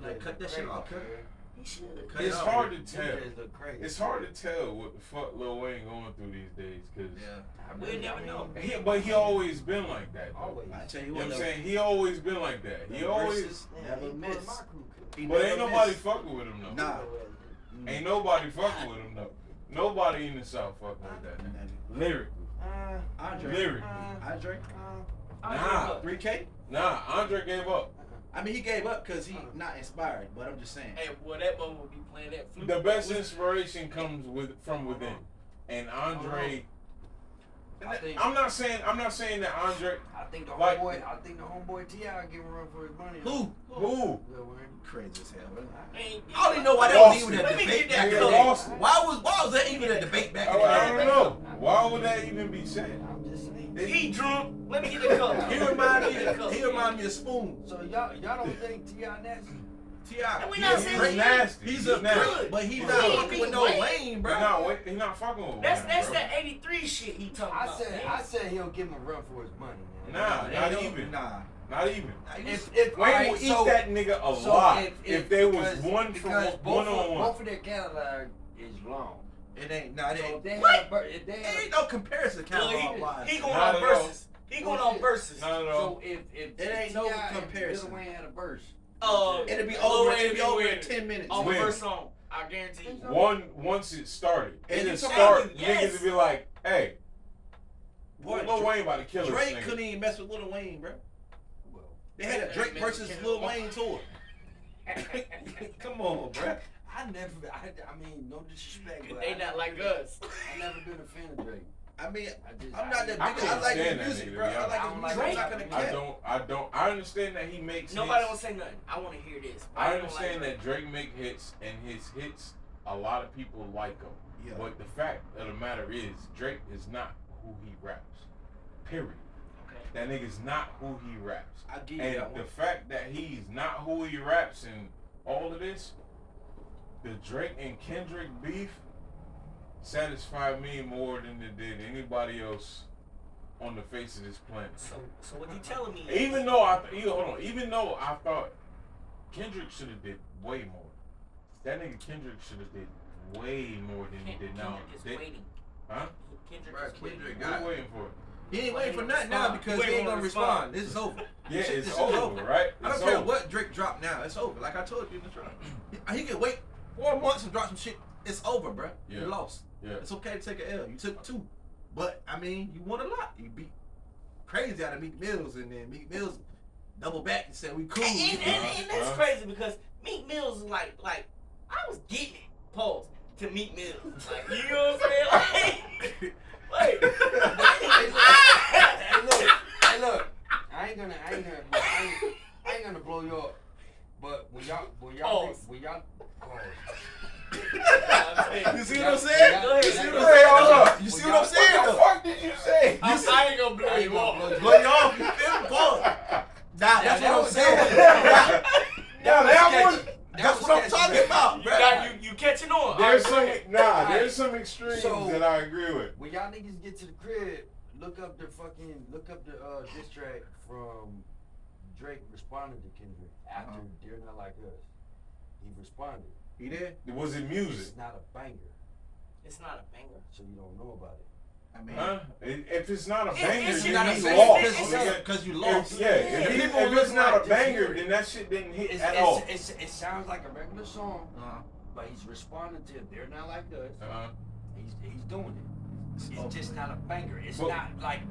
like, cut that shit off, cut. He should. It's hard to tell. Crazy. It's hard to tell what the fuck Lil Wayne going through these days, cause We'll never know. But he always been like that. Though. Always. I tell You you know what, what I'm saying? He always been like that. He always. never miss. He But never ain't nobody miss. fucking with him though. Nah. Ain't nobody fucking with him though. Nobody in the South fucking with that nigga. Lyrically. Andre. Lyrically. Andre. Nah. 3K. Nah. Andre gave up. I mean, he gave up because he not inspired. But I'm just saying. Hey, boy, that mother would be playing that flute. The best inspiration comes from within, and Andre. I'm not saying that Andre. I think the Like- homeboy T.I. give a run for his money. Who? Who? Lil Wayne. Crazy as hell. Ain't- I don't even know why that was Austin. even a Let me debate get that back Nigga then. Austin. Why was that even a debate back in the I day? don't know. Why would that even be said? I'm just saying. He drunk. Let me get the cup. He remind me of Spoon. So y'all don't think T.I. nasty? T.I. And we not saying He's he- nasty. He's He's a nasty. good, but he's He not ain't fucking beat with no Wayne. Wayne, bro. He's not fucking with That's Wayne, bro. that 83 shit he talking I about. said he'll give him a run for his money, man. Nah, They not don't- even. Nah. Not even. If Wayne alright, will eat so- that nigga so alive if there was because- one because from one on one. both of their catalog is long. It ain't. Nah, it So ain't. if they What? had a, if they It had ain't no comparison catalog wise. He going Not on at all. verses. He going on verses. Not at a, all. so if It ain't no comparison. Lil Wayne had a verse. It'll be Lil over. Wayne It'll be over in winning. 10 minutes. On the Win. first song, I guarantee you. Once it started, And it you just talking start. about- yes. Niggas would be like, "Hey, Boy, Lil Wayne about to kill this Drake nigga." couldn't even mess with Lil Wayne, bro. Well, They had a Drake versus Lil Wayne tour. Come on, bro. I mean, no disrespect, but They not like us. I never been a fan of Drake. I mean, I I'm not that I big. can't I like stand his that music, nigga, bro. to be I like honest. his music. I'm not gonna cap. I understand that he makes Nobody hits. will say nothing. I want to hear this. I don't understand like that Drake make hits, and his hits, a lot of people like them. Yeah. But the fact of the matter is, Drake is not who he raps. Period. Okay. That nigga's not who he raps. I give you And that the one. fact that he's not who he raps and all of this, the Drake and Kendrick beef satisfied me more than it did anybody else on the face of this planet. So what you telling me? Is, Even though I thought Kendrick should have did way more. That nigga Kendrick should have did way more than he did now. Kendrick is They- waiting. Huh? Kendrick Right, is waiting. Kendrick What are you waiting for? He ain't waiting for nothing now because he ain't gonna respond. This is over. Yeah, This it's is over, right? I don't It's care over. what Drake dropped now. It's over. Like I told you in the trial. He can wait 4 months and drop some shit. It's over, bro. Yeah. You lost. Yeah. It's okay to take an L. You took 2. But, I mean, you won a lot. You beat crazy out of Meek Mills, and then Meek Mills double back and said, we cool. And that's crazy because Meek Mills is like I was getting it. Pause to Meek Mills. Like you know what I'm saying? Like, Hey, look. I ain't gonna blow you up. But when y'all Pause. You see what I'm saying? Go ahead. You see what I'm Hey, saying? hold up. You see what I'm saying? What the though? fuck did you say? I ain't gonna blow you off. Blow you off. You feel me? Pause. Nah, that's what I'm saying. That's what I'm talking about, bro. You catching on? There's Alright. some extremes So- that I agree with. When y'all niggas get to the crib, look up the diss track from Drake responded to Kendrick after They're Not Like Us. He responded. He did? Was it music? It's not a banger, It's not a banger. so you don't know about it. I mean, Huh? If it's not a It's- banger, it's then not a he banger. lost. It's- because you lost. Yeah, if it's not a banger, then that shit didn't hit at all. It sounds like a regular song, Uh-huh. but he's responding to They're Not Like Us. Uh-huh. He's doing it. It's just not a banger. It's But- not like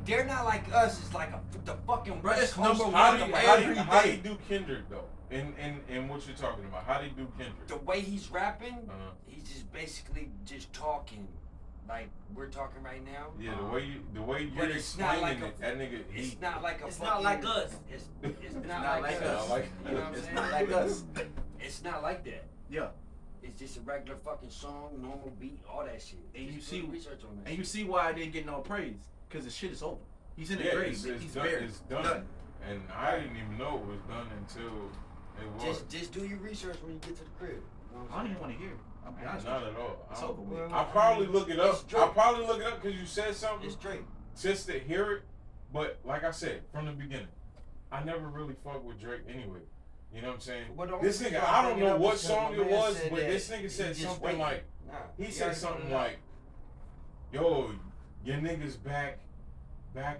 They're Not Like Us is like the fucking Bro, it's West Coast number How one do of you, the how do radio. you, how do you do Kendrick though? In what you're talking about, how do you do Kendrick? The way he's rapping, Uh-huh. he's just basically just talking like we're talking right now. Yeah, the way you're But it's not explaining like it, that nigga, It's not like a It's fucking, not like us. It's not not like like us. us. Like- You know what I'm It's saying? not like us. It's not like that. Yeah. It's just a regular fucking song, normal beat, all that shit. And you Just see- do research on that. And you see why I didn't get no praise. Because the shit is over. He's in the yeah, grave. it's He's done. buried. It's done. And I didn't even know it was done until it was. Just do your research when you get to the crib. You know what I I'm don't even saying? want to hear it. I'll be honest Not with you. at all. It's over with. I'll probably look it up. It's Drake. I'll probably look it up because you said something It's Drake. just to hear it. But like I said from the beginning, I never really fucked with Drake anyway. You know what I'm saying? But the This only nigga, reason I don't bring it know up what is 'cause song my it man was, said but that this nigga he said just something waiting. like, Nah, he he said already something put it out. like, yo, your niggas back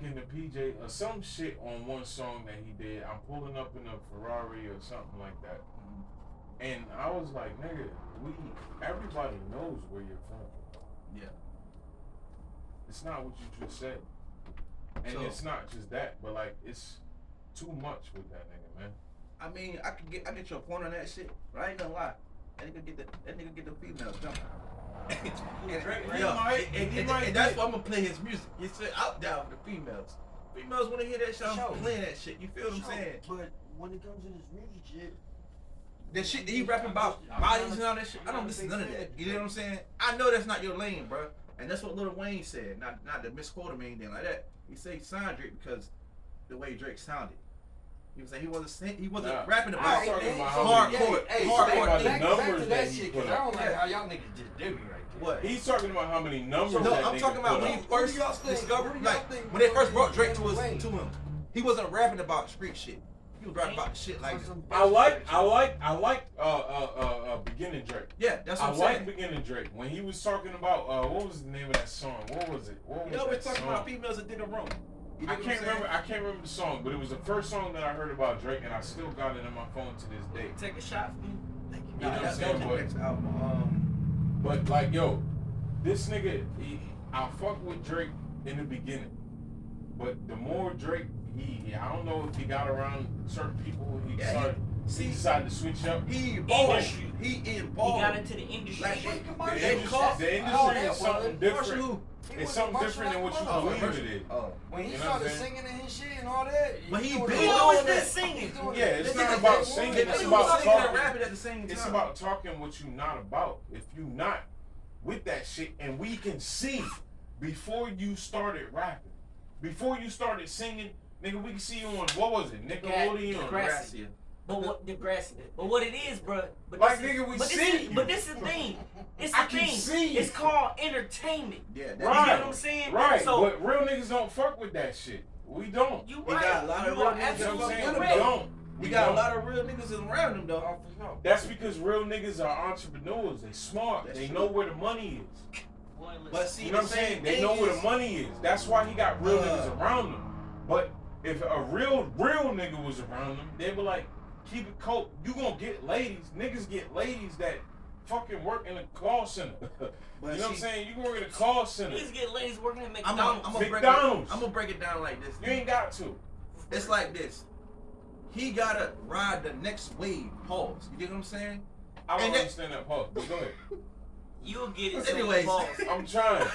in the PJ, or some shit on one song that he did. I'm pulling up in a Ferrari or something like that. And I was like, nigga, everybody knows where you're from. Yeah. It's not what you just said. And So- it's not just that, but like, it's too much with that nigga, man. I mean, I get your point on that shit, but I ain't gonna lie. That nigga get the females jumping. and, Drake, he yeah, might- and, he and, might and that's get- why I'm gonna play his music. He said out down for the females. Females wanna hear that shit. I'm Sure. playing that shit. You feel what I'm Sure, saying? But when it comes to this music shit, That shit that he rapping about bodies and all that shit. I don't listen to none of that. You know what I'm saying? I know that's not your lane, bro. And that's what Lil Wayne said. Not to misquote him or anything like that. He said he signed Drake because the way Drake sounded. He was saying he wasn't Nah. rapping I'm about talking about how hardcore. Hey, He's talking about the back numbers to that that he shit, put cause I up. don't like how y'all niggas just did me right there. What? He's talking about how many numbers No, that I'm nigga talking about put when up. he first What do y'all think? discovered, What do y'all like think when they first fucking brought Drake to Wayne? him. He wasn't rapping about street shit. He was rapping about the shit like, I like beginning Drake. yeah, that's I what I'm like saying. beginning Drake when he was talking about what was the name of that song? What was it? What was You know, we're that talking song? about females that did it wrong. You I dig what can't I'm saying? remember. I can't remember the song, but it was the first song that I heard about Drake, and I still got it in my phone to this day. Take a shot for me. Thank you. You know what I'm that saying? was the But, next album. but like, yo, this nigga, I fuck with Drake in the beginning, but the more Drake, I don't know if he got around certain people, he decided to switch up. He involved. Industry. He He involved. got into the industry. Like, Wait, come the on, industry- The industry Oh, is yeah, something well, different. who? It's something different than what you Oh, believe Marshall. it is. Oh. When he You know what I'm started saying? singing and his shit and all that, But he doing been it. He doing always that. been singing. He's doing Yeah, it. it's This not nigga about Jay singing, Wood. it's He about was singing and talking. rapping at the same time. It's about talking what you not about. If you not with that shit, and we can see before you started rapping, before you started singing, nigga, we can see you on what was it, Nickelodeon? Yeah, Gracia. But what the grass? But what it is, bro? But Like, this is- nigga, we but this see is- you. But this is the thing. It's I the can thing. see It's you. called entertainment. Yeah, that's You know Right. what I'm saying? Right, So but real niggas don't fuck with that shit. We don't. you He right. got a lot of you are real niggas You know what I'm absolutely saying? We correct. don't. We We got don't. a lot of real niggas around him though. Oh, for sure. That's because real niggas are entrepreneurs. They smart. That's they true. know where the money is. Boy, listen. But see, You know what I'm saying? They know where the money is. That's why he got real niggas around him. But if a real nigga was around him, they were like, keep it cold. You gonna get ladies. Niggas get ladies that fucking work in a call center. You know what I'm saying? You can work in a call center. Niggas get ladies working at I'm McDonald's. McDonald's. gonna break it down like this. You ain't got to. It's like this. He gotta ride the next wave. Pause. You get what I'm saying? I don't And that- understand that part. But go ahead. You'll get it. Anyways. Balls. I'm trying.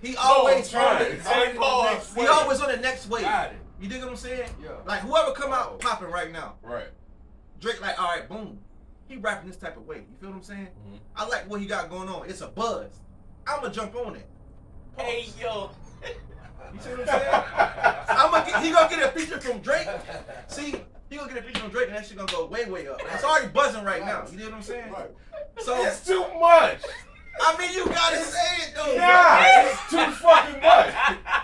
He always I'm trying. on the- Say pause. He always on the next wave. Got it. You dig what I'm saying? Yeah. Like whoever come out popping right now, Right. Drake like, all right, boom. He rapping this type of way. You feel what I'm saying? Mhm. I like what he got going on. It's a buzz. I'ma jump on it. Pause. Hey yo. You see what I'm saying? He gonna get a feature from Drake. See, he gonna get a feature from Drake, and that shit gonna go way, way up. It's already buzzing right now. You know what I'm saying? Right. So It's too much. I mean, you gotta say it though. Nah, it's too fucking much.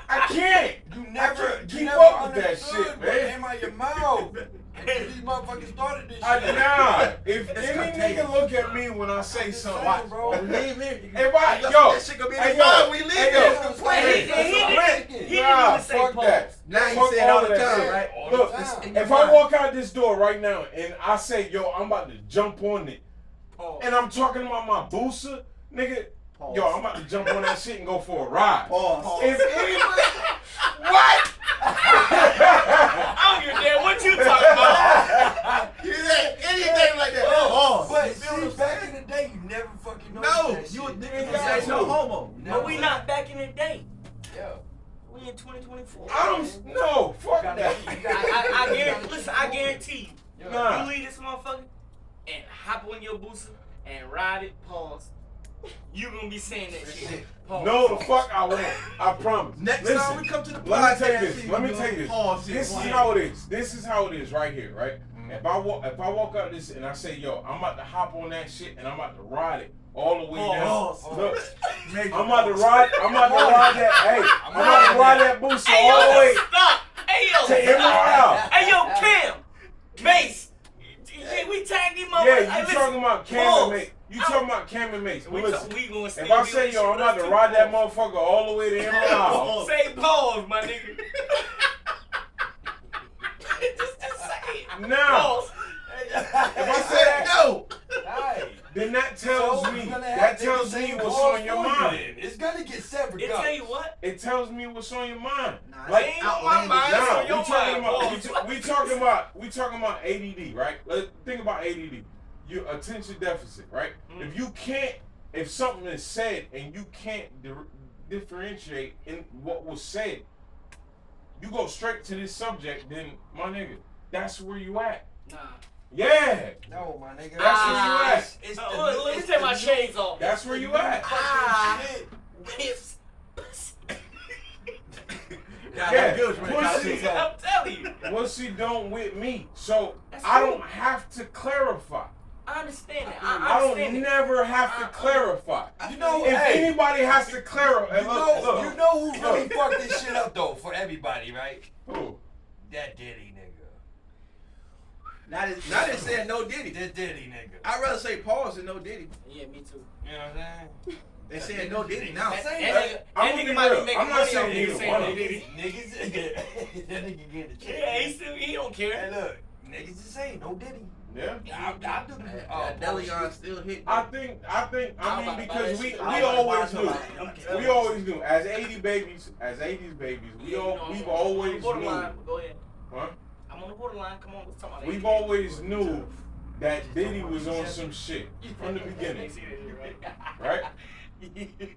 I can't. You never can't you keep never up with that understood shit, what man. came out your mouth. These motherfuckers started this shit. Nah. If It's any contagious. nigga look at me when I say something, saying, bro. Leave here. If I, That yo, shit gonna be hey, in the yo, mind. We leave hey, here. yo, It's Wait, complaining. he didn't even nah, say fuck pause. that. Now you Fuck say it all the of that time, shit. right? All the Look, time. in your if I mind. walk out this door right now and I say, yo, I'm about to jump on it, Pause. and I'm talking about my booster, nigga, Pause. yo, I'm about to jump on that shit and go for a ride. Pause. If anybody, what? I don't give a damn what you talking about. You say anything like that? Pause. But You feel what I'm see, back saying? in the day, you never fucking know No, that you shit. niggas say no homo. But we not back in the day. Yeah. We in 2024. I don't, no, fuck that. I guarantee. Listen, I guarantee you. Nah. You leave this motherfucker and hop on your booster and ride it. Pause. You gonna be saying that shit. Pause. No, the fuck I won't. I promise. Next Listen, time we come to the let me podcast, take this. Let me take this. Pause. This is how it is. This is how it is right here, right? If I walk out this and I say, yo, I'm about to hop on that shit and I'm about to ride it all the way down. Pause. Look, Major I'm about to pause. ride. I'm about to ride that. Hey, I'm about to ride that booster Hey all the yo, way stop. Hey yo, to MRL. Hey yo, Cam, Mace. Yeah, Hey, you listen, talking about Cam pause. and Mace. You talking about Cam and Mace. We But listen, gonna if I say, yo, I'm about to ride that motherfucker all the way to Emerald, Say pause, my nigga. just say it. now, Pause. if I say that, no. Hey. then that tells So, me, you're gonna that have to tells say me what's pause on your for you mind. then. It's gonna get separate. It tell you what? It tells me what's on your mind. Nah, Like, Ain't on my mind. It's Nah, on your mind. we talking about ADD, right? Let's think about ADD. Your attention deficit, right? Mm. If something is said and you can't differentiate in what was said, you go straight to this subject, then my nigga, that's where you at. Nah. Yeah, No, my nigga. That's where you at. It's Let me take my shades off. that's where you at. Whips. Yeah, good when it comes pussy. to I'm telling you. Pussy don't with me, so That's I cool. don't have to clarify. I understand that. I I don't understand it. never have to clarify. You know, If hey, anybody has to clarify, you know who really look. fucked this shit up though for everybody, right? Who? That Diddy nigga. Not just saying no Diddy. That Diddy nigga. I'd rather say pause than no Diddy. Yeah, me too. You know what I'm saying? They saying no Diddy now. That I'm nigga gonna might be be real. making I'm not money saying on neither niggas saying one no of them. Diddy. Niggas, that nigga get a check. Yeah, he don't care. Hey, look, niggas just say no Diddy. Yeah. I do the That Deleon still hit. I mean, because we I was always about knew. to- We always knew. As 80s babies, we've always knew. Go ahead. Huh? I'm on the borderline. Come on, let's talk about We've always knew that Diddy was on some shit from the beginning, right?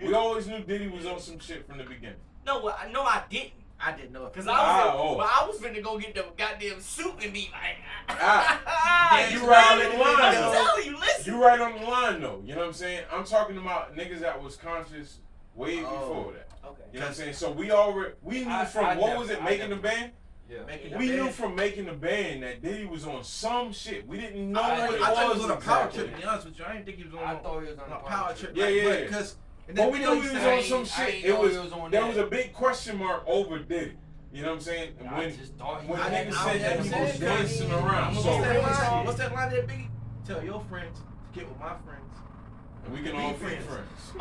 We always knew Diddy was on some shit from the beginning. No, I didn't. I didn't know. Cause Oh. I was finna go get the goddamn suit and be like, You right on the line, I'm though. telling you, listen. You right on the line though. You know what I'm saying? I'm talking about niggas that was conscious way before that. Okay. You know what I'm saying? So we knew from what was it, making the band? Yeah. We knew from making the band that Diddy was on some shit. We didn't know what it I thought he was was on a power exactly. trip. To be honest with you, I didn't think he was on. I thought he was on a power trip. Yeah, like, yeah. Because But we knew he was on some I shit. ain't It know was he was on there that. was a big question mark over Diddy. You know what I'm saying? I When just thought he when was niggas on said that he was that. dancing around, What's so that line? What's that line there, Biggie? Tell your friends to get with my friends. we can all be friends.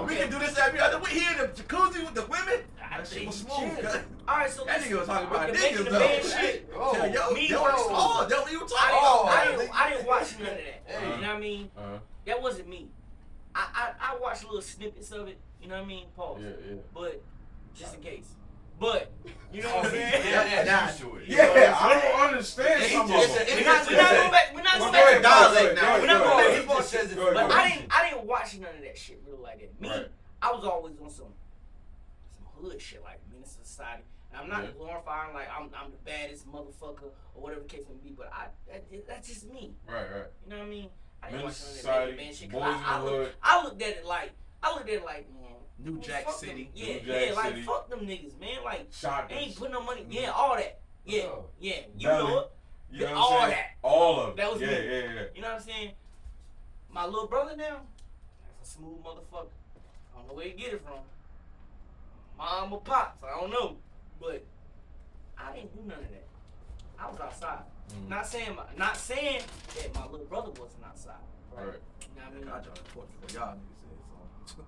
We can do this every other week here in the jacuzzi with the women. I That shit think was shit. smooth. cuz. All right, so That listen, nigga was talking about with the making niggas the though. band shit. Oh, Tell yo, me yo, personally. oh, that what you talking about? I didn't watch none of that. Hey. You know what I mean? Uh-huh. That wasn't me. I watched little snippets of it. You know what I mean? Pause. Yeah. But just in case. But you know Oh, what I'm he saying? dead Nah. ass used to it. Yeah, I don't understand It's some of just- them. it's We're not going back. We're not Well, going go ahead, back to go dialect ahead, now. go We're not ahead, going go back ahead. to He bullshit. just says it Go for ahead, But go bullshit. I didn't watch none of that shit real like that. Me, Right. I was always on some hood shit like Menace to Society. And I'm not Yeah. glorifying like I'm the baddest motherfucker or whatever the case may be, but that's just me. Right. You know what I mean? I didn't Menace watch none of Society, that band shit. Boys 'Cause in the Hood. I looked at it like man. New Jack fuck City. Them. Yeah, New yeah, Jack like City. fuck them niggas, man. Like Shotguns. they ain't putting no money. Yeah, all that. Yeah, Oh. yeah. You Belly. know it. You know what all I'm saying? that. All of it. That was yeah, me. yeah. You know what I'm saying? My little brother now, that's a smooth motherfucker. I don't know where he get it from. Mom or pops, I don't know. But I didn't do none of that. I was outside. Not saying that my little brother wasn't outside. Right. You know what I mean? I just important for y'all niggas said so.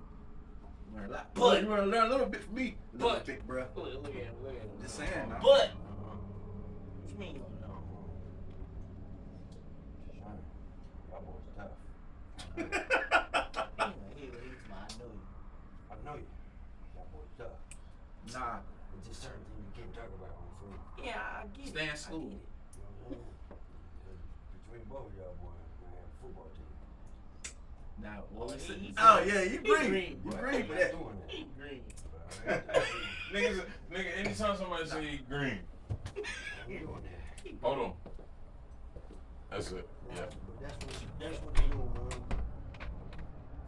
Learn a lot. But- you wanna learn a little bit from me. A little but- bit, bro. Look at him. Just saying. Now. But what you mean you don't know? That boy's tough. Anyway, I know you. I know you. That boy's tough. Nah, It's just certain things you can't talk about on the phone. Yeah, I get Stay in it. school. I get it. You know what I'm saying? Between both of y'all boys, we have a football team. nah. Oh, What we say? he- Oh yeah, you he green. green, You But green I'm for not that. doing that. He green. But I ain't Nigga, anytime somebody say he green, doing that. hold on. That's it. Yeah. But that's what they do, man.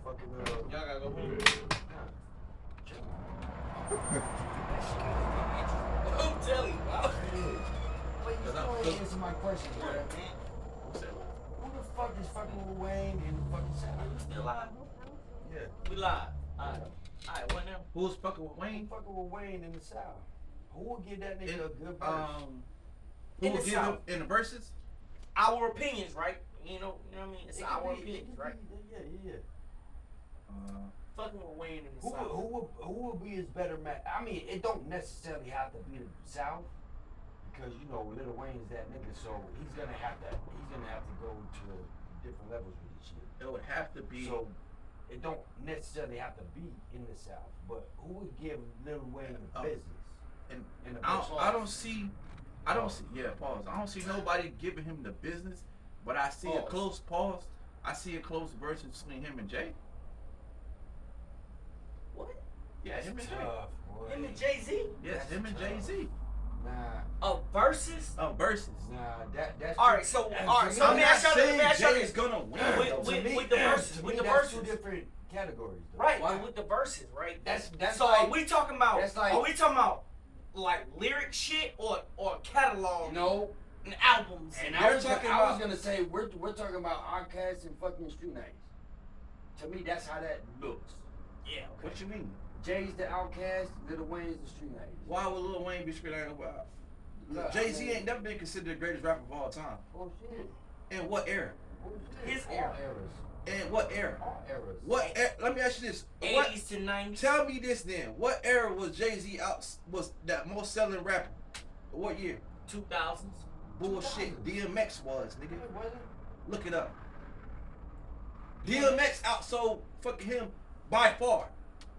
Fucking Y'all gotta go home. I'm telling you, bro. But you still ain't answer my question, bro. What's that? Who the fuck is fucking with Wayne in the fucking South? We still live? Yeah. We live. Alright, what now? Who's fucking with Who Wayne? fucking with Wayne in the South? Who will give that nigga a good verse? Who In will the give South. him in the verses? Our opinions, right? You know what I mean? It's It our could be- opinions, right? Yeah. Fucking with Wayne in the Who South. would be his better match? I mean, it don't necessarily have to be the South because you know Lil Wayne's that nigga, so he's gonna have to go to different levels with this shit. It would have to be. So it don't necessarily have to be in the South, but who would give Lil Wayne the business? And in the I don't see. Yeah, pause. I don't see nobody giving him the business, but I see a close pause. I see a close versus between him and Jay. What? Yeah, him and Jay. Tough, boy. Him and Jay-Z? Yes, That's him and tough. Jay-Z. Nah, Versus? Versus. that's Alright, so to let me, me ask y'all this, let me ask y'all Jay this. is gonna win. With- though. with- to me, with the verses, to with me, the that's verses. two different categories. Though. Right, Why? but with the verses, right? That's so like, are we talking about that's like- are we talking about like lyric shit or catalog no. and albums? And They're I was talking gonna about- say we're talking about Outkast and fucking Street Nights. To me, that's how that looks. Yeah, What you mean? Jay's the Outkast, Lil Wayne's the Street Nights. Why would Lil Wayne be straight out about? Look, Jay-Z I mean- ain't never been considered the greatest rapper of all time. Bullshit. In what era? Bullshit. His All era. eras. In what era? All eras. What? Let me ask you this. What? 80s to 90s. Tell me this then. What era was Jay-Z was that most selling rapper? What year? 2000s. Bullshit. 2000s. DMX was, nigga. It wasn't. Look it up. DMX outsold fucking him by far.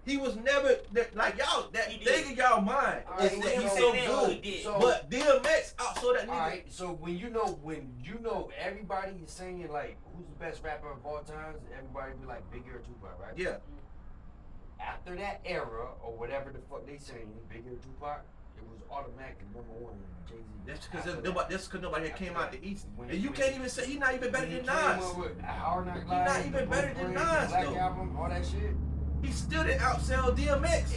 He was never like y'all. That He thing did. in y'all mind All is right, that he he's said so that, good. he did. So- But DMX outsold that nigga. Alright, so when you know everybody is saying like who's the best rapper of all times, everybody be like Biggie or Tupac, right? Yeah. After that era or whatever the fuck they saying, Biggie or Tupac, it was automatically #1 Jay-Z. That's because After nobody. that. That's because nobody that came out the East. When- And you when- can't even say he's not even better When he than came Nas. up with Hard Knock He Live, not even the better than Blueprint, the Nas, Black though. Album, all that shit. He still didn't outsell DMX.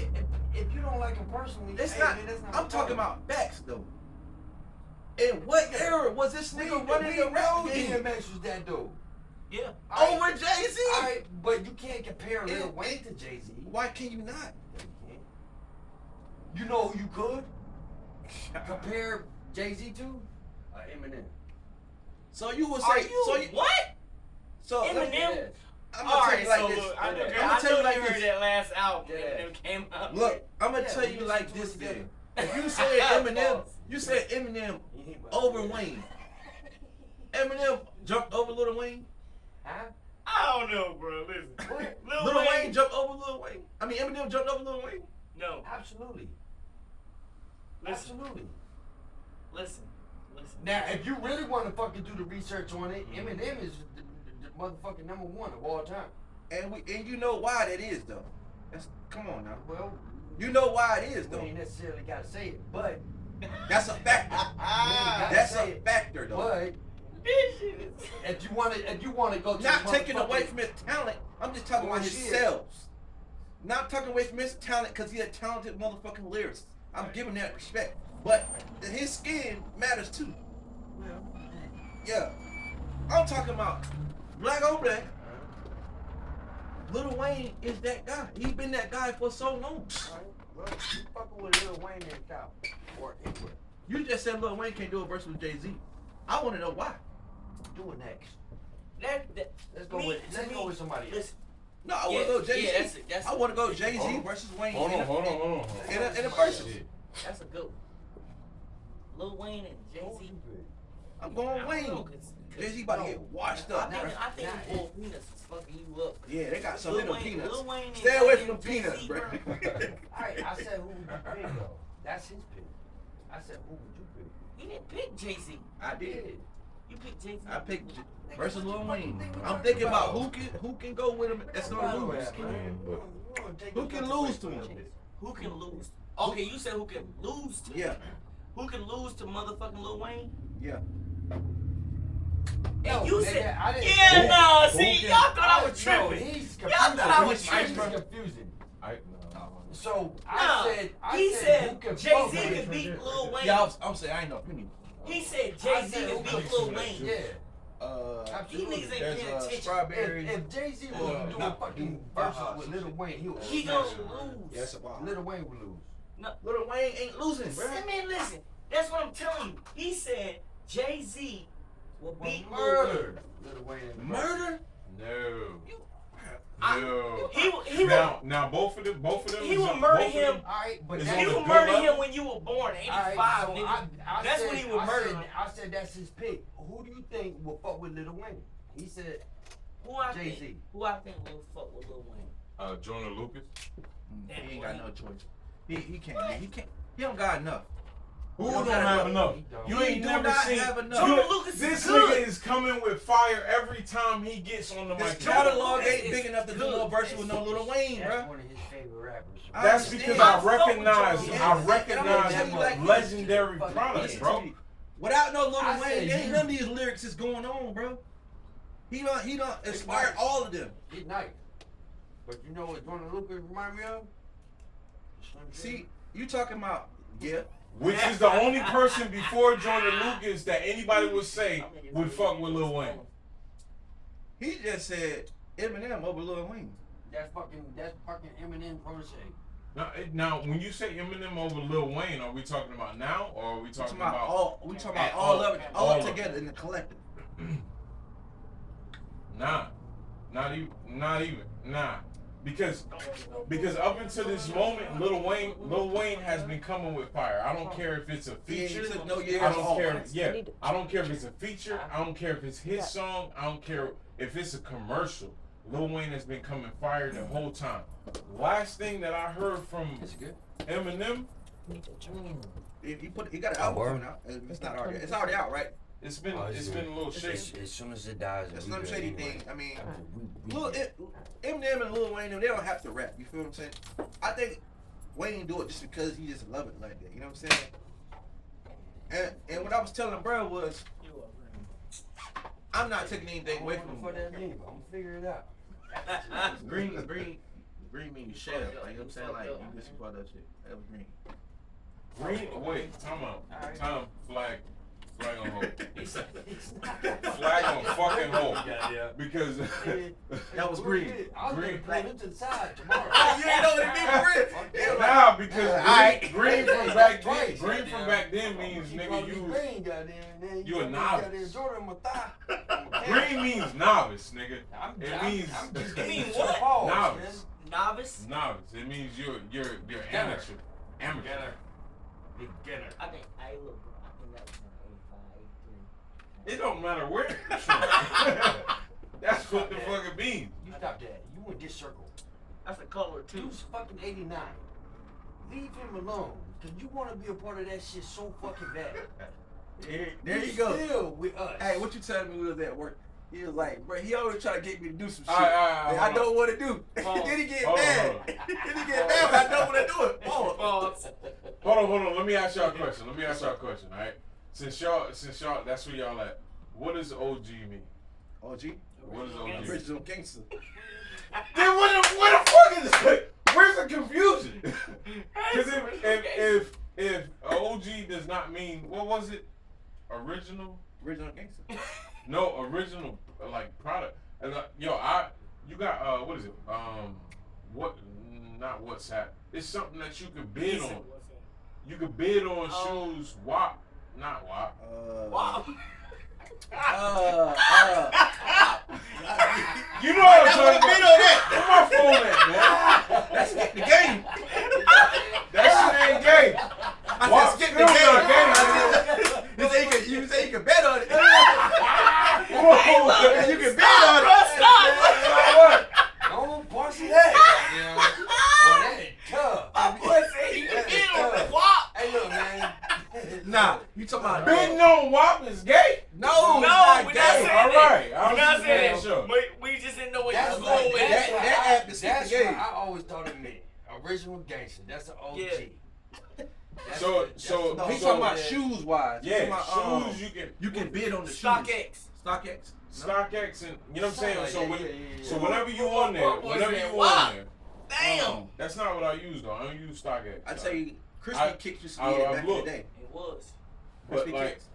If you don't like him personally, It's hey, not. man, that's not I'm my talking problem. about facts though. In what era was this nigga running the rap game DMX was that dude. Yeah. over Jay-Z? Alright, but you can't compare Lil It- Wayne to Jay-Z. Why can you not? You know who you could compare Jay-Z to? Eminem. So you would Are say? you So you? what? So let me- Eminem? Yes. I'm All gonna tell right, you like so this. look, I'm I gonna know tell you like you heard this. that last album Yeah. Eminem came out. Look, I'm gonna Yeah, tell we you just like listened to this. it Then, together. if you say Eminem, Pause. you say Eminem You ain't about over to- Wayne. Eminem jumped over Lil Wayne. Huh? I don't know, bro. Listen. What? Lil Lil Wayne jumped over Lil Wayne. I mean Eminem jumped over Lil Wayne. No. Absolutely. Listen. Absolutely. Listen. Now, if you really want to fucking do the research on it, Eminem is the motherfucking #1 of all time. And you know why that is though. Come on now. Well, You know why it is we though. ain't necessarily got to say it, but That's a factor. That's a factor though. but This shit is. if you want to go to Not the taking motherfucking- away from his talent. I'm just talking about his Bullshit. sales. Not taking away from his talent because he's a talented motherfucking lyricist. I'm giving that respect. But his skin matters too. Yeah. I'm talking about black on black. Lil Wayne is that guy. He's been that guy for so long. Alright, well, you fucking with Lil Wayne and South or anywhere. You just said Lil Wayne can't do a verse with Jay-Z. I want to know why. Do it next. Let's Let's go with somebody else. Listen, No, I want to go Jay-Z. that's I want to go Jay-Z Hold on. versus Wayne. Hold in on, a- hold on. In a versus. that's a good one. Lil Wayne and Jay Z. I'm going Wayne. Jay-Z about to get washed up. I bro. think the boy peanuts is fucking you up. Yeah, they got some Lil in them Wayne- peanuts. Lil Wayne and Stay away from them Jay-Z, peanuts, bro. Alright, I said who would you pick though? That's his pick. I said who would you pick? You didn't pick Jay Z. I did. You picked Jay Z. I picked versus Lil Wayne. I'm thinking about who can go with him that's gonna lose. Who can lose to him? Who can lose? Okay, you said who can lose to? Yeah, Who can lose to motherfucking Lil Wayne? yeah. And you nigga, said, I didn't yeah, say- no, who see, can- y'all thought I was No, tripping. he's Y'all confusing. thought I was He's tripping. confusing. No. So No, I he said said who can Jay fuck Z with can him. beat Lil Wayne. Yeah, I'm saying I ain't no opinion. He said I Jay Z said can who beat can Lil fuck Wayne. Yeah. These niggas ain't There's paying attention. strawberry. If Jay-Z was Well, doing not- fucking verses with Lil Wayne, he would He smash gonna him. lose. Yeah, that's a problem. Lil Wayne would lose. Lil Wayne ain't losing, bro. Man, listen, that's what I'm telling you. He said Jay Z What Well, beat murder. Lil Wayne and Murder? No. I- No. He Now both of them. He is- would murder both of him. them Alright, but Is that's on He the would good murder level? him when you were born, 85, Alright, so nigga. That's when he would murder him. I said that's his pick. Who do you think will fuck with Lil Wayne? He said Who I Jay-Z. think will fuck with Lil Wayne? Jordan Lucas. He ain't got no choice. He can't. He don't got enough. Who He don't got have enough? He don't. You He ain't do never not seen. have enough. Jordan Lucas This is good. nigga is coming with fire every time he gets on the His mic. catalog Lucas ain't is big enough to do good. no verse with no Lil Wayne, That's bro. one of his favorite rappers. I That's understand. because I I fuck with recognize Jordan. Yeah, the legendary Fucking product, Listen bro. to me. Without no Lil I Wayne, said ain't you- none of these lyrics is going on, bro. He don't inspire all of them. He's nice. But you know what Jordan Lucas remind me of? Slim See, Shady. you talking about Which is the only person before Jordan Lucas that anybody would say would fuck with Lil Wayne. He just said Eminem over Lil Wayne. That's fucking Eminem protege. Now, when you say Eminem over Lil Wayne, are we talking about now or are we talking about? We talking about At all all. of it, All all of it. together in the collective. Nah, not even, nah. Because up until this moment, Lil Wayne has been coming with fire. I don't care if it's a He ain't feature. took no years I don't off. care. Yeah, I don't care if it's a feature. I don't care if it's his song. I don't care if it's a commercial. Lil Wayne has been coming fire the whole time. Last thing that I heard from It's good. Eminem, He got an album coming out. It's not already. It's already out, right? it's been Oh, a little shaky. As soon as it dies, That's we Slim good Shady anyway. thing. I mean, We Eminem and Lil Wayne, they don't have to rap. You feel what I'm saying? I think Wayne do it just because he just love it like that. You know what I'm saying? And what I was telling bro was, I'm not taking anything away from for him. that name, but I'm gonna figure it out. Green mean shell. Like, you know what I'm saying? Like, you just about that shit. That was green. Wait, time out. Alright. Time, flag on hold. Flag on fucking hold. Yeah. Because That was green. I'm Green. gonna pull it to the side tomorrow. You ain't know what it mean for real. nah, because Alright. green from back then, Right. green from back then means You nigga call me you green, goddamn, then you a got novice. goddamn Jordan on my thigh. I'm a green means novice, nigga. It means I'm just It mean getting what? pause, Novice. Novice? novice. It means you're amateur. Amateur. Beginner. I think that was from 85, 83. It don't matter where you're from. That's what the fuck it means. You stop that. You in this circle. That's the color too. Dude's fucking 89. Leave him alone. Cause you wanna be a part of that shit so fucking bad. There you go. Still with us. Hey, what you telling me was at work? He was like, bro, he always try to get me to do some shit. Alright, that I don't want to do. Pause. Then he get Hold on, mad. hold Then he get mad when I don't want to do it. Pause. Pause. Hold on. Let me ask y'all a question. All right. Since y'all, that's where y'all at. What does OG mean? OG? What is OG? Original gangster. Then what the fuck is it? Where's the confusion? Because if OG does not mean, what was it? Original? Original gangster. No, original like product. And you got what is it? What? Not WhatsApp. It's something that you could bid on. You could bid on shoes. WAP, not WAP. Wow. You know what I'm I talking bid about? on that. Where my phone at, man? Let's get the game. That shit ain't gay. I WAP said skip still the game. not gay. You say you can bet on it. Whoa. You can bet on it. You know what? Don't bossy that. Goddamn. Boy, that is tough. That is tough. Hey, look, man. Nah, you talking about Bidding on WAP is gay? No, No, it's we're not not gay. saying All right. that. We're not saying Sure. that. But we just didn't know what you That's was what going with. that app is that's skip the what game. I always thought it meant. Original gangster. That's an OG. Yeah. That's So- the- so- No, he's So- talking about shoes wise. Yeah, Talking about, shoes you can bid on the shoes. StockX. StockX. StockX and you know what I'm saying? Something So like when, that, yeah. so whenever you on there, What was whenever that? you Wow. on there, Damn. that's not what I use though. I don't use StockX. I tell you, Crispy I- Kicks used to I- be it I back in looked. the day. It was. But Crispy like Kicks.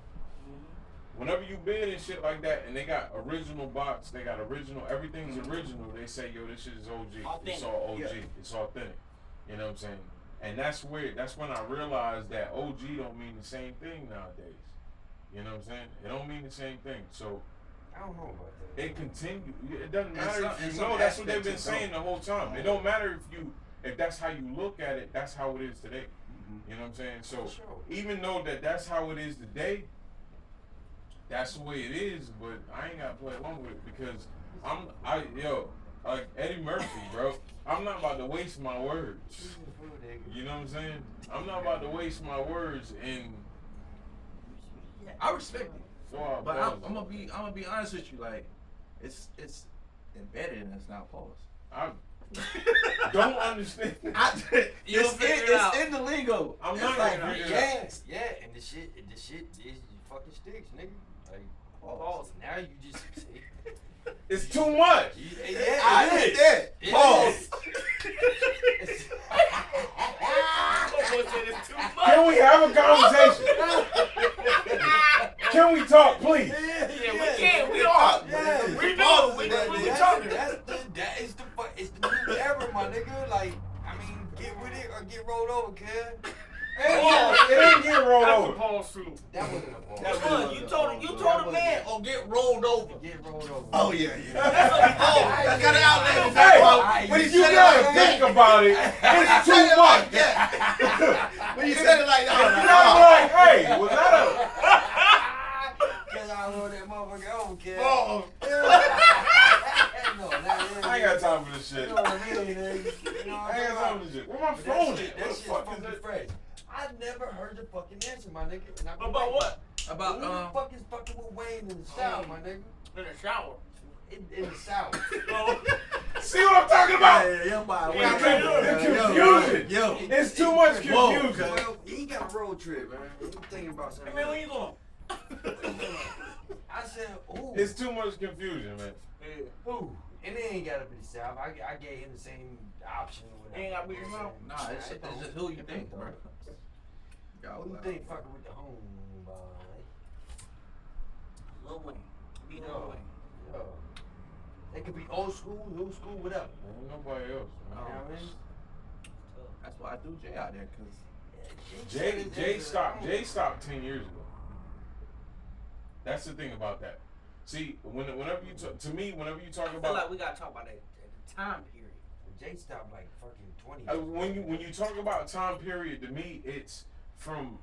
whenever you bid and shit like that, and they got original box, they got original, everything's original. They say, yo, this shit is OG. It's Authentic. all OG. Yeah. It's authentic. You know what I'm saying? And that's weird. That's when I realized that OG don't mean the same thing nowadays. You know what I'm saying? It don't mean the same thing. So I don't know about that. it continue. It doesn't In matter some- if in you some know. That's what they've aspects, been it saying the whole time. It don't matter if that's how you look at it. That's how it is today. You know what I'm saying? So For sure. even though that's how it is today, that's the way it is. But I ain't gotta play along with it because like Eddie Murphy, bro. I'm not about to waste my words. You know what I'm saying? I'm not about to waste my words and. I respect it, So but I'm gonna be honest with you. Like, it's embedded in us now. Pause. I don't understand. You'll figure it out. It's in the lingo. I'm It's not like, gonna figure it Yes, yeah, and the shit is fucking sticks, nigga. Like, Pause. now you just say, It's too much. yeah, I it is. understand. It Pause. Can we have a conversation? Can we talk, please? Yeah, we can. We are. Yeah. We know. We talking. It's the new era, my nigga. Like, I mean, get with it or get rolled over, kid. It ain't get rolled That's a over. pause too. That wasn't a ball. That Look, you told a man or get rolled over. Get rolled over. Oh yeah. That's what he Oh, called. I got it out there. Hey, When you said it gotta like think that, about it. It's too much. When you said it like You that, gotta be like, hey, was that Cause I rolled that motherfucker over, kid. Oh. No, I ain't got time for this shit. You know what I mean, nigga? You know what I ain't got time for this shit. Where my But phone that at? shit, Where that the shit's fuck is fucking it? fresh. I never heard the fucking answer, my nigga. And I be About like, what? About who the fuck is fucking with Wayne in the shower, my nigga? In the shower. In the shower. Oh. See what I'm talking about? Yeah, The confusion. Yo. It's too much Whoa, confusion. Well, he got a road trip, man. I'm thinking about Hey something. man, when you going? I said, ooh. It's too much confusion, man. Yeah. Ooh. And it ain't gotta be the South. I gave him the same option or whatever. Ain't gotta be the South? Nah, it's just who you think, bro. Who you think fucking with the home, boy? Lil Wayne. Be Lil Yo. Wayne. Yo. They could be old school, new school, whatever. Ain't nobody else, You man. know what I mean? That's why I threw Jay out there, cause Jay stopped 10 years ago. That's the thing about that. See, whenever you talk to me, whenever you talk I feel about like we gotta talk about that the time period. Jay stopped like fucking 20 when you talk about time period, to me, it's from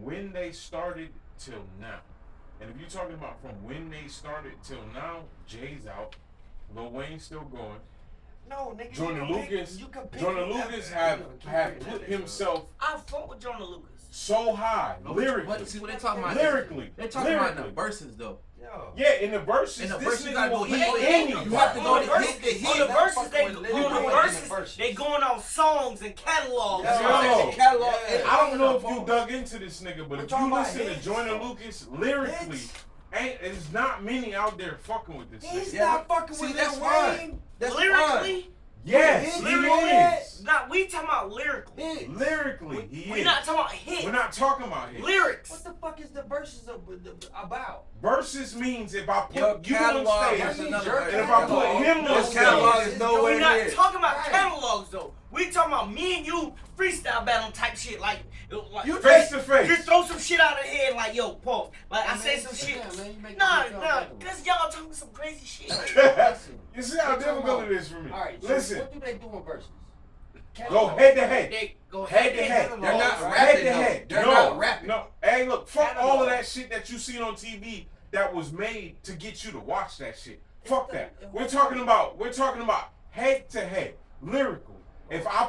when they started till now. And if you're talking about from when they started till now, Jay's out, Lil Wayne's still going. No, nigga. Jordan Lucas have have put himself I fuck with Jordan Lucas. so high lyrically. But see what they talking about? Lyrically. They talking about in the Lyrically. verses though. Yo. Yeah, in the verses, In the this verses, you nigga gotta will go eat hit. any. You have to go On to the verses, hit the on the hit. verses, they Fuck with on the Lil Wayne verses, in the verses. they going on songs and catalogs. Yeah. Yo. The catalog. Yeah. I don't know if you dug into this nigga, but We're if talking you about listen to hits. Jordan Lucas lyrically, Hits. there's not many out there fucking with this He's nigga. Yeah, not fucking see, with that's Lil fine. Wayne. That's Lyrically, fine. Yes, he Lyrically, is. not we talking about lyrically. Hits. Lyrically, he We is. not talking about hits. We're not talking about hits. Lyrics. What the fuck is the verses about? Versus means if I put Your you on catalog stage, is another And if I put him on Your stage, catalog is We nowhere not near. talking about Right. catalogs though. We talking about me and you freestyle battle type shit. Like You face to face. just throw some shit out of the head. Like yo, pause. Like I say some shit. Nah, cause y'all talking some crazy shit. You see how difficult it is for me. Alright, so Listen, what do they do in verses? go head to head. They go Head to head. They're not Right. rapping Head to though. head. They're No, not rapping. no. Hey, look, fuck Catalog. all of that shit that you seen on TV that was made to get you to watch that shit. Fuck that. We're talking about head to head, lyrical. If I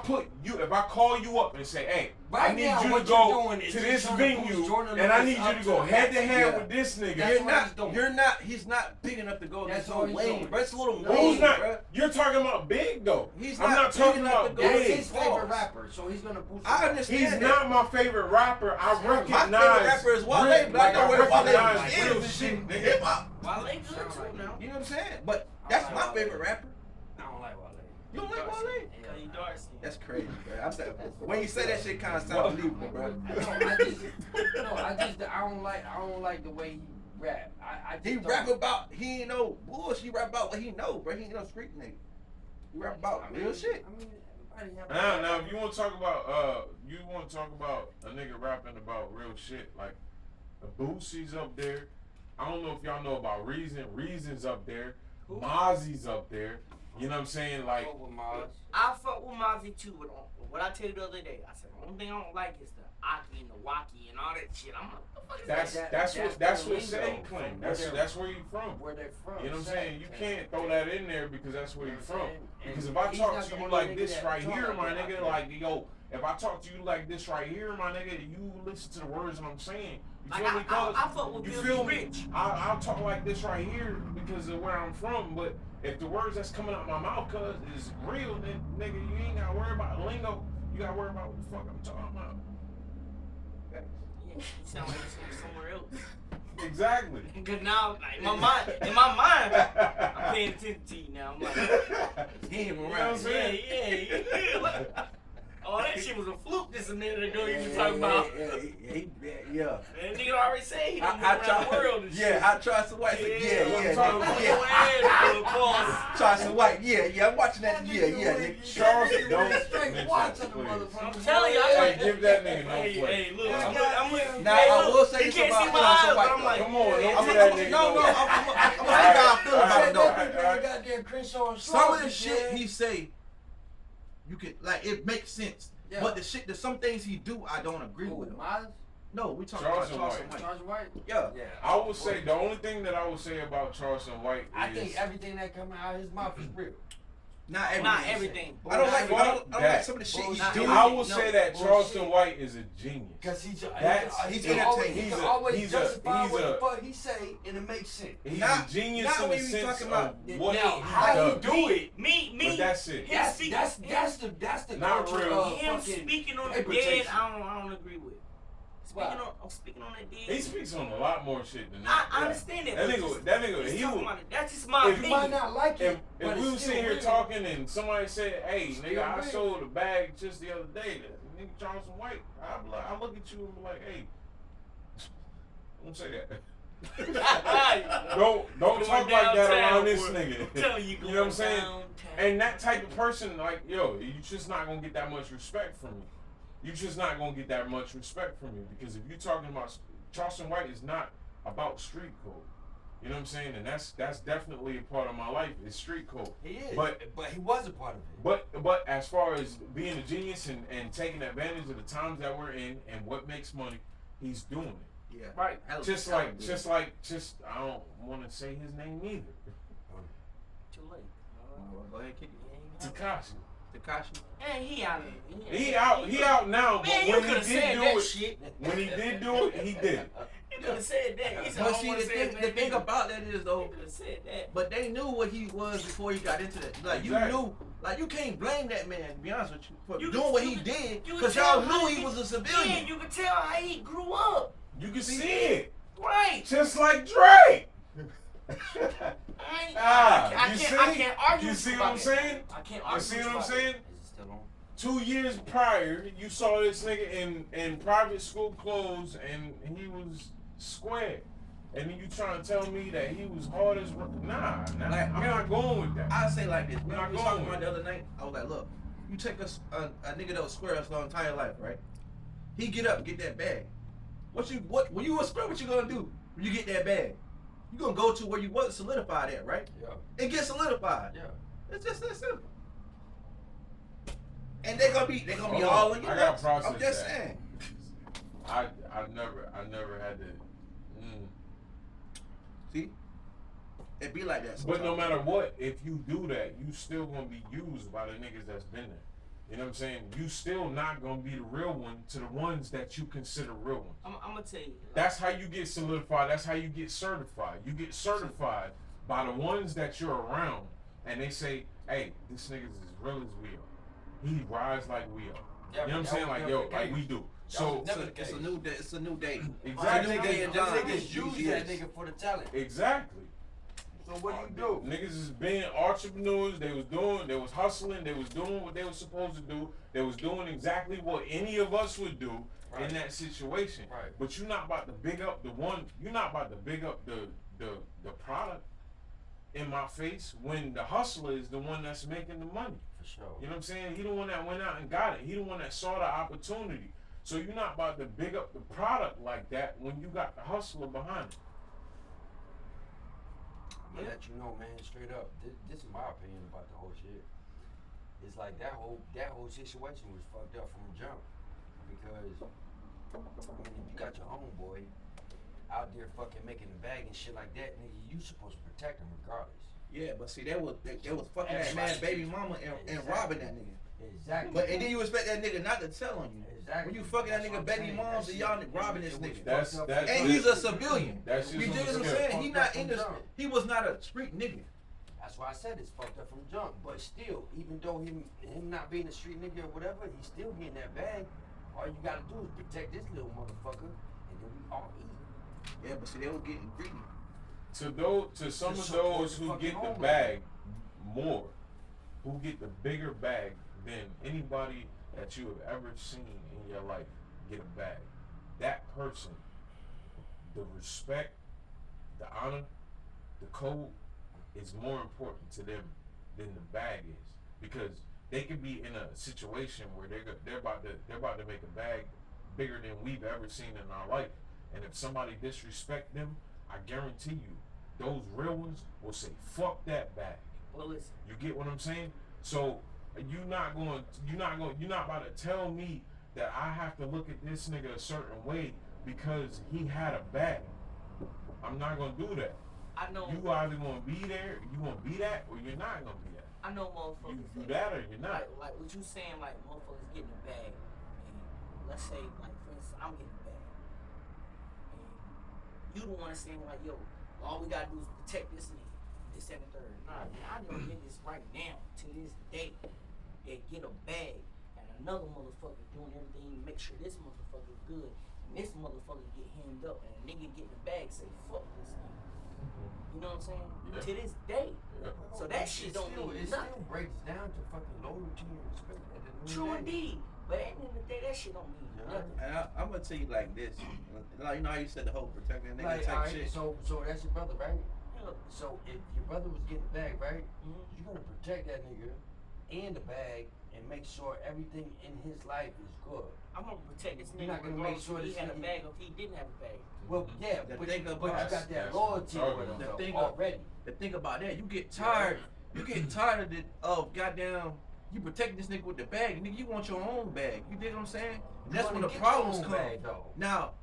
call you up and say, hey, Right I need now, you to what go you're doing is to you're this trying to venue boost Jordan and I Lucas need you up to to go the head to next- head yeah. with this nigga. That's You're what not. He's not big enough to go That's against all Lil he's Wayne, doing. bro. It's Lil Who's Wayne, not? bro. You're talking about big though. He's I'm not not talking big enough about to go That's big. his favorite rapper, so he's gonna boost I him. understand. He's that. not my favorite rapper. I My recognize. favorite rapper is Wale, Rick, but I know where recognize Wale real is and shit, shit. nigga. Hip hop. Wale good too now. You know what I'm saying? But that's my favorite rapper. I don't like Wale. You don't like Wale? Yeah, you dark skin. That's crazy, bro. I'm saying, when you say that shit, kind of sound believable, bro. I don't like the way he rap. I just He don't- rap about he ain't no bullshit. He rap about what he know, bro. He ain't no street nigga. He rap about real shit. I mean, everybody have. Now, if you want to talk about, a nigga rapping about real shit, like, Boosie's up there. I don't know if y'all know about Reason. Reason's up there. Mozzie's up there. You know what I'm saying? Like, I fuck with Mozzie too, but what I tell you the other day, I said the only thing I don't like is the Aki and the Waki and all that shit. I'm like, what the fuck is that? that's what the Say lingo claimed. from That's where you from. Where they from? You know what I'm Say. saying? You can't throw that in there because that's where You you know from. what I'm saying? Because And if I he's talk not to the you only like nigga this that right talk here, like my that. nigga, like, yo, if I talk to you like this right here, my nigga, you listen to the words that I'm saying. You Like, feel me? Cuz? I fuck with You Bill feel B. me? Rich. I'll talk like this right here because of where I'm from, but if the words that's coming out my mouth, cuz, is real, then nigga, you ain't gotta worry about the lingo. You gotta worry about what the fuck I'm talking about. Yeah, you sound like you're somewhere else. Exactly. Cause now, like, in my mind, I'm paying attention to you now. I'm like, He ain't even You know what I'm around. saying? yeah. Like, oh, that shit was a fluke just a minute ago. You was talking about. Yeah. That nigga already said he done been I around try, the world and shit. yeah, I try some white. Yeah, Try some white. Yeah, I'm watching that. Yeah, nigga. Charles, don't straight mention watching it, the please. motherfucker. I'm telling you, Hey, give that nigga no Hey, play. hey, look, I'm looking. Now, hey, I look, will say he this can't about see my Charles eyes, White, but I'm though. like, Come on, don't yeah, give take that it. nigga No, no I'm gonna see how I feel about it though. Goddamn Crenshaw and Some of the Slauson, shit man. he say, you can like it makes sense. Yeah. But there's some things he do I don't agree with him. Miles? No, we talking Charles about Charles White. White. Charles White? Yeah. I would say the only thing that I would say about Charleston White is I think everything that come out of his mouth is real. Not everything. Not everything. I don't like. I don't like That. some of the shit he Bullshit. do. I would No, say that bullshit. Charleston White is a genius. Cause he's He's he can always, entertaining. he He's can a- always he's a- justify he's what a- the fuck he say and it makes sense. He's Not- a genius not in when the you sense talking of about what now, he how does. he do it. But Me. that's it. Him speak- That's the Not culture real. of Him fucking speaking on the paper dead, chasing. I don't agree with. I'm speaking on that dead. He speaks on a lot more shit than I that. understand that. That but nigga, just- that nigga, just he talking would. about it. That's just my If You opinion. might not like If, it, but if we it's was still sitting here real. talking and somebody said, "Hey, Still nigga, I real. sold a bag just the other day," that nigga Charleston White, I look at you and be like, "Hey, don't say that." don't Going talk like that downtown, around this boy. nigga. I'm telling you, You know what I'm saying? downtown. And that type of person, like, yo, you just not gonna get that much respect from me. You just not gonna get that much respect from me because if you're talking about Charleston White is not about street code. You know what I'm saying? And that's definitely a part of my life is street code. He is, But but he was a part of it. but as far as being a genius and taking advantage of the times that we're in and what makes money, he's doing it. Yeah. Right. Just I don't want to say his name either. Too late. Go ahead, kick it. Takashi. Takashi. And he out. He out now, but Man, you when could he have did said do that it, shit. when he did do it, he did it. You could have said that. He said, But I see, don't the want to say thing, the thing about that is You though, could have said that. but they knew what he was before he got into that. Like Exactly. you knew, like you can't blame that man. To be honest with you, for You doing can- what you he can- did, you can because tell y'all how knew he- he was a Man, civilian. you can tell how he grew up. You can see it, Right. just like Drake. I You can't argue You with see you what I'm about that. saying? I can't You argue see with what I'm about saying? Is it still on? 2 years prior, you saw this nigga in private school clothes and he was square. And then you trying to tell me that he was hard as nah, Like, I'm not going with that. I say like this. When Not I was going talking with about the other night, I was like, look, you take a nigga that was square his whole entire life, right? He get up, get that bag. When you a square, what you gonna do when you get that bag? You gonna go to where you wasn't solidified at, right? Yeah. It gets solidified. Yeah. It's just that simple. And they're gonna be Hold on, all in your I gotta nuts. process I'm just that. saying. I never had to. See? It be like that. But no sometimes. matter what, if you do that, you still gonna be used by the niggas that's been there. You know what I'm saying? You still not gonna be the real one to the ones that you consider real ones. I'm gonna tell you. That's how you get solidified. That's how you get certified. You get certified by the ones that you're around, and they say, "Hey, this nigga's as real as we are. He rides like we are." Yeah, You know what I'm that saying? was Like never yo, the like case. we do. That So was never the It's a case. new day. It's a new day. exactly, Them niggas- Them John, niggas use that nigga for the talent. exactly. So what do you do? Niggas is being entrepreneurs. They was hustling. They was doing what they was supposed to do. They was doing exactly what any of us would do Right. in that situation. Right. But you're not about to big up the one. You're not about to big up the product in my face when the hustler is the one that's making the money. For sure. You know what I'm saying? He the one that went out and got it. He the one that saw the opportunity. So you're not about to big up the product like that when you got the hustler behind it. I'm gonna let you know, man, straight up. This is my opinion about the whole shit. It's like that whole situation was fucked up from the jump. Because I mean, if you got your homeboy out there fucking making the bag and shit like that, nigga, you supposed to protect him regardless. Yeah, but see, that was fucking that man, baby mama, and robbing that nigga. Exactly. But and then you expect that nigga not to tell on you. Exactly. When you fucking that That's nigga what I'm baby saying. moms That and y'all shit- robbing this it was nigga. That's- fucked up. that's- And he's a civilian. That's You just dig what I'm skill. saying? He not in Fucked the. up from He was not a street nigga. That's why I said it's fucked up from jump. But still, even though him not being a street nigga or whatever, he's still getting that bag. All you gotta do is protect this little motherfucker, and then we all eat. Yeah, but see, they were getting greedy. To some To of support those the who fucking get the homeland. bag more, who get the bigger bag than anybody that you have ever seen in your life get a bag, that person, the respect, the honor, the code is more important to them than the bag is, because they could be in a situation where they're about to make a bag bigger than we've ever seen in our life, and if somebody disrespect them, I guarantee you, those real ones will say, "Fuck that bag." Well, listen. You get what I'm saying? So you're not about to tell me that I have to look at this nigga a certain way because he had a bag. I'm not gonna do that. I know. You either gonna be there, you gonna be that, or you're not gonna be that. I know You motherfuckers. do that or you're not. Like what you saying, like motherfuckers getting a bag, and let's say, like for instance, I'm getting a bag, and you don't want to saying like, yo, all we gotta do is protect this nigga, this and the third. Nah, man, I know niggas right now to this day that get a bag, and another motherfucker doing everything to make sure this motherfucker good, and this motherfucker get hemmed up, and a nigga getting the bag say fuck this nigga. You know what I'm saying? Yeah. To this day. Yeah. So that shit don't mean it nothing. still breaks down to fucking loyalty and respect. At the end of the True day. indeed. But at the end of the day, that shit don't mean Yeah. nothing. And I'm gonna tell you like this. Like, you know how you said the whole protect that nigga Like, type alright, shit. so that's your brother, right? Yeah. So if your brother was getting the bag, right? Mhm. You're gonna protect that nigga and the bag and make sure everything in his life is good. I'm gonna protect this You're nigga not gonna regardless make sure if he this had a nigga- bag or if he didn't have a bag. Well, yeah, The but thing you about- got that that's loyalty what I'm with him talking about. though, The thing already. The thing about that, you get tired. You get tired of goddamn. You protect this nigga with the bag, nigga. You want your own bag. You dig what I'm saying? And that's You when wanna the get your problems own come. bag, though. Now,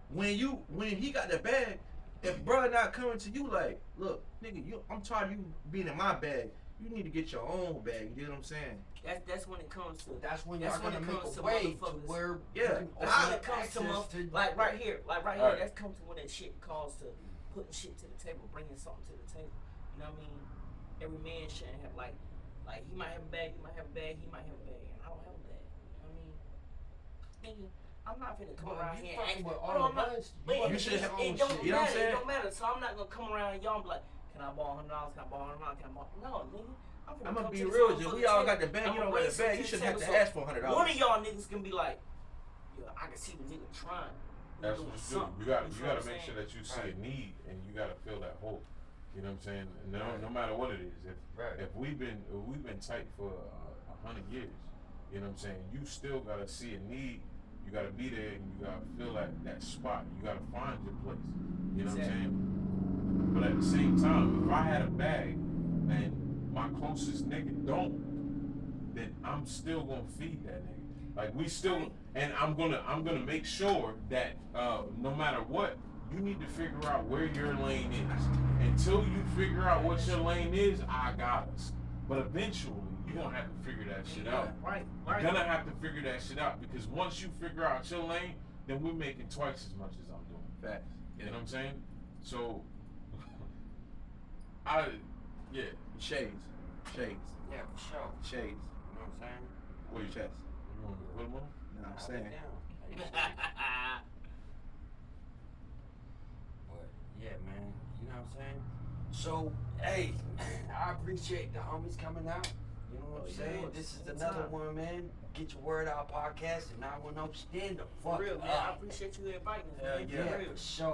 when he got the bag, if brother not coming to you like, look, nigga, I'm tired of you being in my bag. You need to get your own bag. You dig what I'm saying? That's when it comes to. That's when That's y'all when gonna it make comes a to way to motherfuckers. where Yeah, you can That's open when up it comes to access like right here, here. Alright. That comes to when that shit calls to putting shit to the table, bringing something to the table. You know what I mean? Every man shouldn't have like he might have a bag, he might have a bag, he might have a bag, and I don't have a bag. You know what I mean? Nigga, I'm not finna come Well, around you here fucking and with ask. all Hold on, of I'm not- us, but you it should have it own don't shit. You know what I'm matter. It saying? don't matter. So I'm not gonna come around y'all and be like, can I borrow $100? Can I borrow $100? Can I borrow? No, nigga. I'm finna gonna come be to this real with you. motherfucking We all table. got the bag. I'ma You don't got bring the some bag. to You the shouldn't have table. to So ask for $100. one of y'all niggas can be like, yo, I can see the nigga trying. He That's doing what you do. something. You gotta feel what I'm make saying? sure that you see Right. a need and you gotta fill that hole. You know what I'm saying? No, Right. no matter what it is. Right. If we've been tight for 100 years, you know what I'm saying? You still gotta see a need. You gotta be there and you gotta fill that spot. You gotta find your place. You know what I'm saying? But at the same time, if I had a bag and my closest nigga don't, then I'm still gonna feed that nigga. Like we still, and I'm gonna make sure that no matter what, you need to figure out where your lane is. Until you figure out what your lane is, I got us. But eventually, you're gonna have to figure that shit out. Right, You're right. gonna have to figure that shit out because once you figure out your lane, then we're making twice as much as I'm doing. Facts. You know what I'm saying? So, yeah. Shades. Yeah, for sure. Shades. You know what I'm saying? What your chest? You want me to put 'em on? No, I'm I'll saying. get down. But yeah, man, you know what I'm saying? So, hey, I appreciate the homies coming out. You know what I'm Oh, yeah, saying? it's This is anytime. another one, man. Get your word out podcast, and I will know stand the For fuck real, man. I up. appreciate you inviting us, Hell man. yeah. For real. For sure.